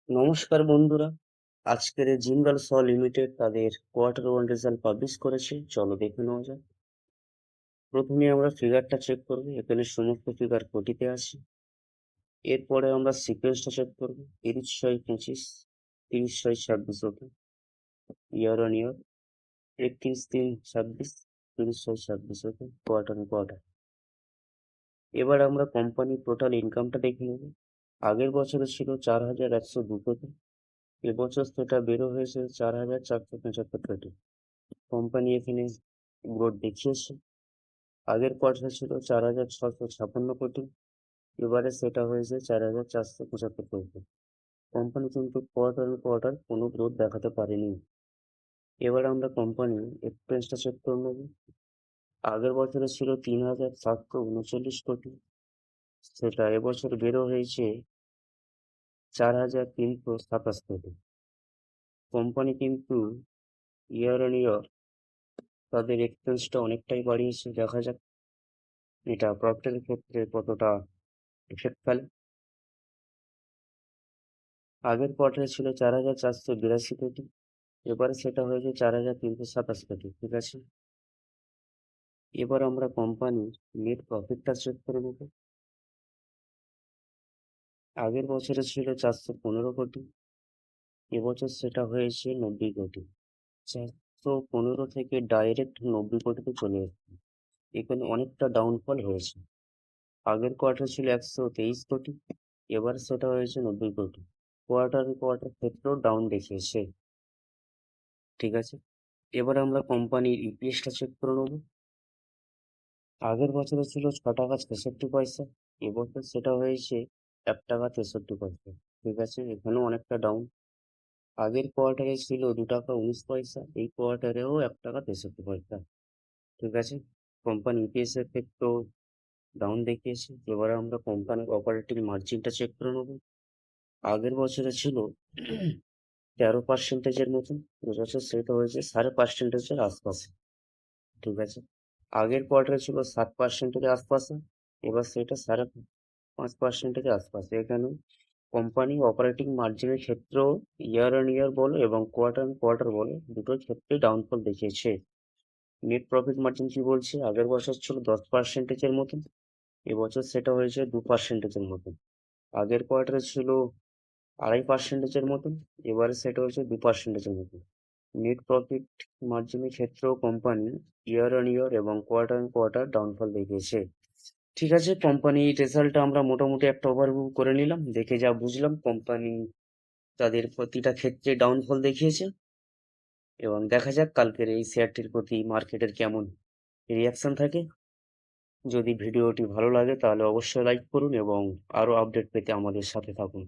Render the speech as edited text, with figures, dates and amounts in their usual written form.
নমস্কার বন্ধুরা, আজকের জিন্দাল শ লিমিটেড তাদের কোয়ার্টার ওয়ান রেজাল্ট পাবলিশ করেছে। চলো দেখে নেওয়া যাক। প্রথমে আমরা ফিগারটা চেক করবো। এখানে সমস্ত ফিগার কোটিতে আছে। এরপরে আমরা সিকোয়েন্সটা চেক করবো। 30/6/25, 30/6/26, okay, year on year 31/3/26, 30/6/26, okay, quarter on quarter. এবার আমরা কোম্পানির টোটাল ইনকামটা দেখে নেব। আগের বছরে ছিল 4,102 কোটি, এবছর সেটা বেরো হয়েছে 4,475 কোটি। কোম্পানি এখানে গ্রোথ দেখিয়েছে। আগের কোয়ার্টারে ছিল 4,656 কোটি, এবারে সেটা হয়েছে 4,475 কোটি। কোম্পানি কিন্তু কোয়ার্টার কোয়ার্টার কোনো গ্রোথ দেখাতে পারেনি। এবার আমরা কোম্পানি এক্সপেন্সটা চেক করে নেব। আগের বছরে ছিল 3,739 কোটি, সেটা এবছর বেরো হয়েছে 4,327 কোটি। কোম্পানি কিন্তু ইয়ার অন ইয়ার তাদের এক্সপেন্সটা অনেকটাই বাড়িয়েছে। দেখা যাক এটা প্রফিটের ক্ষেত্রে কতটা এফেক্ট ফেলে। আগের কোয়ার্টারে ছিল 4,482 কোটি, এবারে সেটা হয়েছে 4,327 কোটি। ঠিক আছে, এবার আমরা কোম্পানির নেট প্রফিটটা চেক করে নেব। আগের বছরে ছিল 415 কোটি, এবছর সেটা হয়েছে 90 কোটি। 415 থেকে ডাইরেক্ট 90 কোটিতে চলে এসেছে। এখানে অনেকটা ডাউনফল হয়েছে। আগের কোয়ার্টার ছিল 123 কোটি, এবার সেটা হয়েছে 90 কোটি। কোয়ার্টার কোয়ার্টার ক্ষেত্রেও ডাউন দেখিয়েছে। ঠিক আছে, এবার আমরা কোম্পানির ইপিএসটা চেক করে নেব। আগের বছরে ছিল 6 টাকা 66 পয়সা, এবছর সেটা হয়েছে 1 টাকা 63 পয়সা। ঠিক আছে, এখানেও অনেকটা ডাউন। আগের কোয়ার্টারে ছিল 2 টাকা 19 পয়সা, এই কোয়ার্টারেও 1 টাকা 63 পয়সা। ঠিক আছে, কোম্পানি ইপিএস এর ক্ষেত্রেও ডাউন দেখিয়েছে। এবারে আমরা কোম্পানির অপারেটিং মার্জিনটা চেক করে নেব। আগের বছরে ছিল 13%-এর মতন, এবছর সেটা হয়েছে 5.5%-এর আশপাশে। ঠিক আছে, আগের কোয়ার্টারে ছিল 7%-এর আশপাশে, এবার সেটা 5.5%-এর আশপাশে। এখানে কোম্পানি অপারেটিং মার্জিনের ক্ষেত্রেও ইয়ার অন ইয়ার বলো এবং কোয়ার্টার অন কোয়ার্টার বলো, দুটোর ক্ষেত্রে ডাউনফল দেখিয়েছে। নেট প্রফিট মার্জিন কি বলছে? আগের বছর ছিল 10%-এর মতন, এবছর সেটা হয়েছে 2%-এর মতন। আগের কোয়ার্টারে ছিল 2.5%-এর মতন, এবারে সেটা হয়েছে 2%-এর মতন। নেট প্রফিট মার্জিনের ক্ষেত্রেও কোম্পানি ইয়ার অন ইয়ার এবং কোয়ার্টার অন কোয়ার্টার ডাউনফল দেখিয়েছে। ঠিক আছে, কোম্পানির রেজাল্টটা আমরা মোটামুটি একটা ওভারভিউ করে নিলাম। দেখে যা বুঝলাম, কোম্পানি তাদের প্রতিটা ক্ষেত্রে ডাউনফল দেখিয়েছে। এবং দেখা যাক কালকের এই শেয়ারটির প্রতি মার্কেটের কেমন রিয়াকশন থাকে। যদি ভিডিওটি ভালো লাগে তাহলে অবশ্যই লাইক করুন এবং আরো আপডেট পেতে আমাদের সাথে থাকুন।